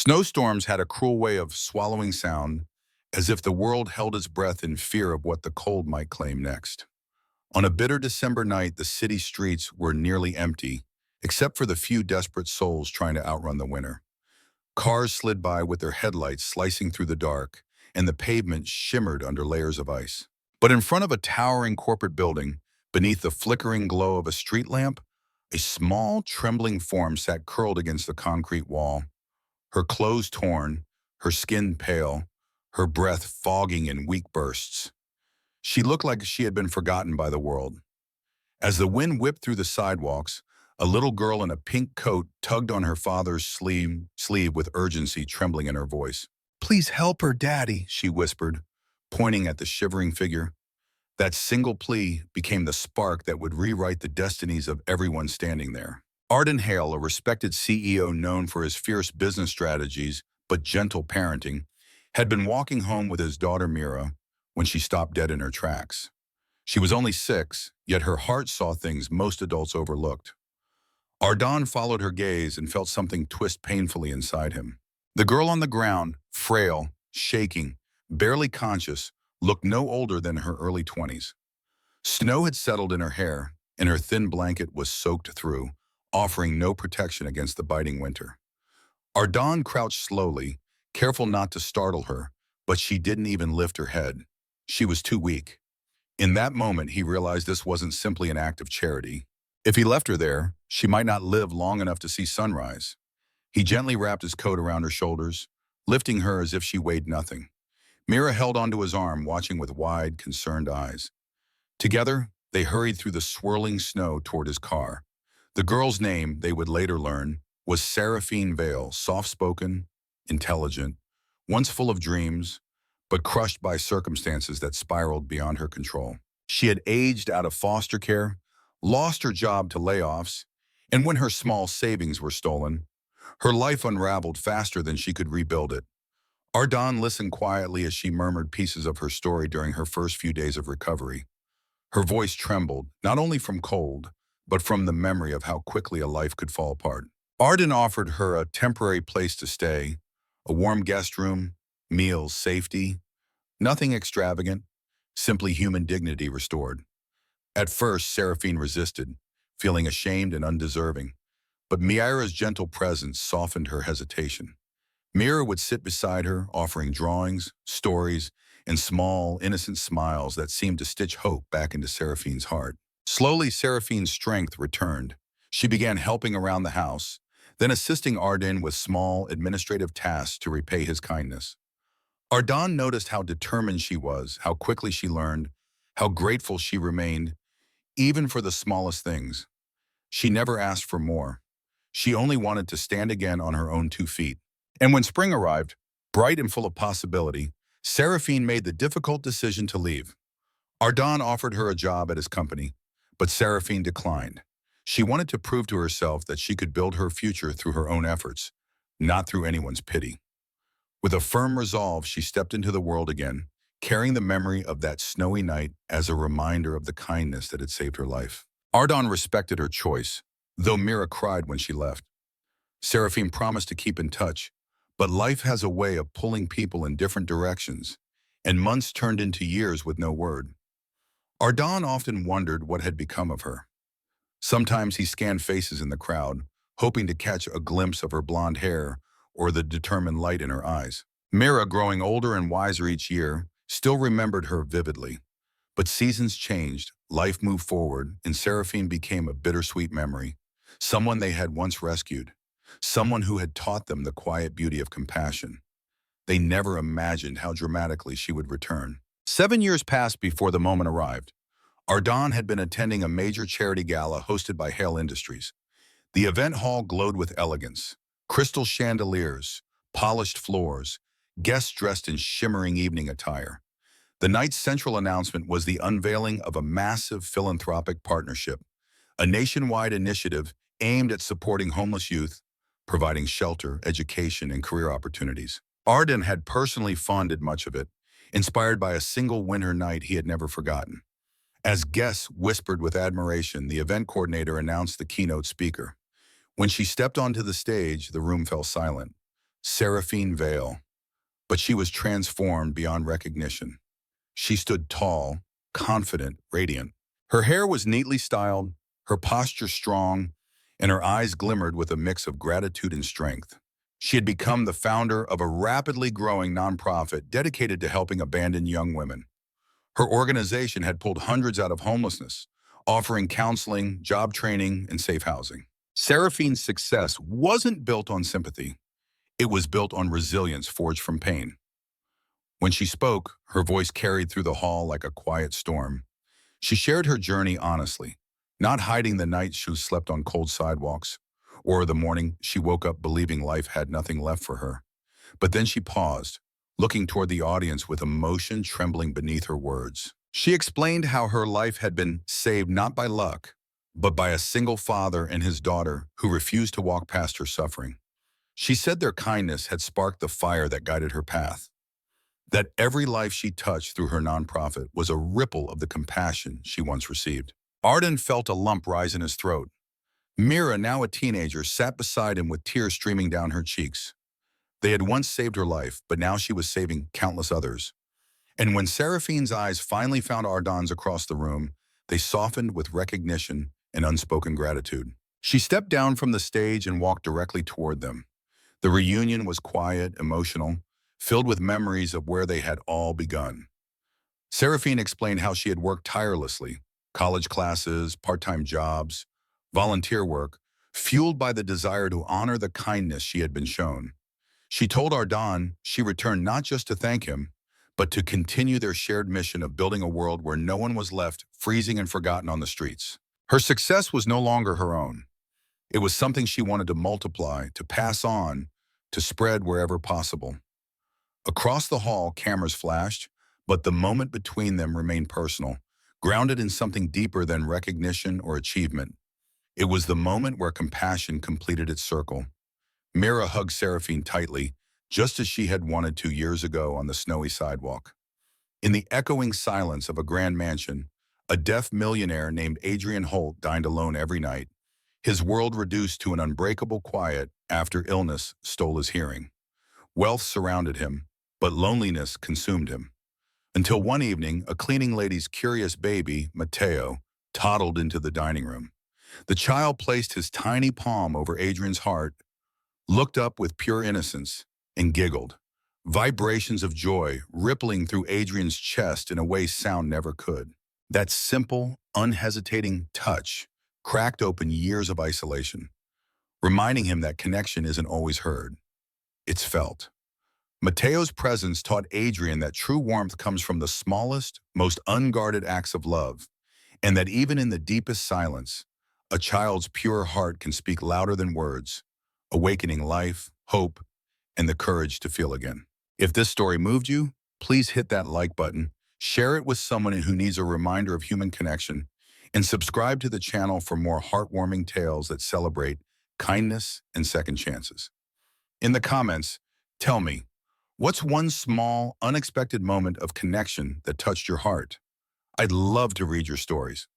Snowstorms had a cruel way of swallowing sound, as if the world held its breath in fear of what the cold might claim next. On a bitter December night, the city streets were nearly empty, except for the few desperate souls trying to outrun the winter. Cars slid by with their headlights slicing through the dark, and the pavement shimmered under layers of ice. But in front of a towering corporate building, beneath the flickering glow of a street lamp, a small, trembling form sat curled against the concrete wall, her clothes torn, her skin pale, her breath fogging in weak bursts. She looked like she had been forgotten by the world. As the wind whipped through the sidewalks, a little girl in a pink coat tugged on her father's sleeve with urgency trembling in her voice. "Please help her, Daddy," she whispered, pointing at the shivering figure. That single plea became the spark that would rewrite the destinies of everyone standing there. Arden Hale, a respected CEO known for his fierce business strategies but gentle parenting, had been walking home with his daughter Mira when she stopped dead in her tracks. She was only 6, yet her heart saw things most adults overlooked. Ardan followed her gaze and felt something twist painfully inside him. The girl on the ground, frail, shaking, barely conscious, looked no older than her early 20s. Snow had settled in her hair, and her thin blanket was soaked through, offering no protection against the biting winter. Ardan crouched slowly, careful not to startle her, but she didn't even lift her head. She was too weak. In that moment, he realized this wasn't simply an act of charity. If he left her there, she might not live long enough to see sunrise. He gently wrapped his coat around her shoulders, lifting her as if she weighed nothing. Mira held onto his arm, watching with wide, concerned eyes. Together, they hurried through the swirling snow toward his car. The girl's name, they would later learn, was Seraphine Vale, soft-spoken, intelligent, once full of dreams, but crushed by circumstances that spiraled beyond her control. She had aged out of foster care, lost her job to layoffs, and when her small savings were stolen, her life unraveled faster than she could rebuild it. Ardan listened quietly as she murmured pieces of her story during her first few days of recovery. Her voice trembled, not only from cold, but from the memory of how quickly a life could fall apart. Arden offered her a temporary place to stay, a warm guest room, meals, safety, nothing extravagant, simply human dignity restored. At first, Seraphine resisted, feeling ashamed and undeserving, but Mira's gentle presence softened her hesitation. Mira would sit beside her, offering drawings, stories, and small, innocent smiles that seemed to stitch hope back into Seraphine's heart. Slowly, Seraphine's strength returned. She began helping around the house, then assisting Arden with small, administrative tasks to repay his kindness. Ardan noticed how determined she was, how quickly she learned, how grateful she remained, even for the smallest things. She never asked for more. She only wanted to stand again on her own 2 feet. And when spring arrived, bright and full of possibility, Seraphine made the difficult decision to leave. Ardan offered her a job at his company, but Seraphine declined. She wanted to prove to herself that she could build her future through her own efforts, not through anyone's pity. With a firm resolve, she stepped into the world again, carrying the memory of that snowy night as a reminder of the kindness that had saved her life. Ardan respected her choice, though Mira cried when she left. Seraphine promised to keep in touch, but life has a way of pulling people in different directions, and months turned into years with no word. Ardan often wondered what had become of her. Sometimes he scanned faces in the crowd, hoping to catch a glimpse of her blonde hair or the determined light in her eyes. Mira, growing older and wiser each year, still remembered her vividly. But seasons changed, life moved forward, and Seraphine became a bittersweet memory, someone they had once rescued, someone who had taught them the quiet beauty of compassion. They never imagined how dramatically she would return. 7 years passed before the moment arrived. Ardan had been attending a major charity gala hosted by Hale Industries. The event hall glowed with elegance. Crystal chandeliers, polished floors, guests dressed in shimmering evening attire. The night's central announcement was the unveiling of a massive philanthropic partnership, a nationwide initiative aimed at supporting homeless youth, providing shelter, education, and career opportunities. Arden had personally funded much of it, inspired by a single winter night he had never forgotten. As guests whispered with admiration, the event coordinator announced the keynote speaker. When she stepped onto the stage, the room fell silent. Seraphine Vale, but she was transformed beyond recognition. She stood tall, confident, radiant. Her hair was neatly styled, her posture strong, and her eyes glimmered with a mix of gratitude and strength. She had become the founder of a rapidly growing nonprofit dedicated to helping abandoned young women. Her organization had pulled hundreds out of homelessness, offering counseling, job training, and safe housing. Seraphine's success wasn't built on sympathy. It was built on resilience forged from pain. When she spoke, her voice carried through the hall like a quiet storm. She shared her journey honestly, not hiding the nights she slept on cold sidewalks, or the morning she woke up believing life had nothing left for her. But then she paused, looking toward the audience with emotion trembling beneath her words. She explained how her life had been saved not by luck, but by a single father and his daughter who refused to walk past her suffering. She said their kindness had sparked the fire that guided her path, that every life she touched through her nonprofit was a ripple of the compassion she once received. Arden felt a lump rise in his throat. Mira, now a teenager, sat beside him with tears streaming down her cheeks. They had once saved her life, but now she was saving countless others. And when Seraphine's eyes finally found Arden's across the room, they softened with recognition and unspoken gratitude. She stepped down from the stage and walked directly toward them. The reunion was quiet, emotional, filled with memories of where they had all begun. Seraphine explained how she had worked tirelessly, college classes, part-time jobs, volunteer work, fueled by the desire to honor the kindness she had been shown. She told Ardan she returned not just to thank him, but to continue their shared mission of building a world where no one was left freezing and forgotten on the streets. Her success was no longer her own. It was something she wanted to multiply, to pass on, to spread wherever possible. Across the hall, cameras flashed, but the moment between them remained personal, grounded in something deeper than recognition or achievement. It was the moment where compassion completed its circle. Mira hugged Seraphine tightly, just as she had wanted to years ago on the snowy sidewalk. In the echoing silence of a grand mansion, a deaf millionaire named Adrian Holt dined alone every night, his world reduced to an unbreakable quiet after illness stole his hearing. Wealth surrounded him, but loneliness consumed him. Until one evening, a cleaning lady's curious baby, Matteo, toddled into the dining room. The child placed his tiny palm over Adrian's heart, looked up with pure innocence, and giggled. Vibrations of joy rippling through Adrian's chest in a way sound never could. That simple, unhesitating touch cracked open years of isolation, reminding him that connection isn't always heard. It's felt. Matteo's presence taught Adrian that true warmth comes from the smallest, most unguarded acts of love, and that even in the deepest silence, a child's pure heart can speak louder than words, awakening life, hope, and the courage to feel again. If this story moved you, please hit that like button, share it with someone who needs a reminder of human connection, and subscribe to the channel for more heartwarming tales that celebrate kindness and second chances. In the comments, tell me, what's one small, unexpected moment of connection that touched your heart? I'd love to read your stories.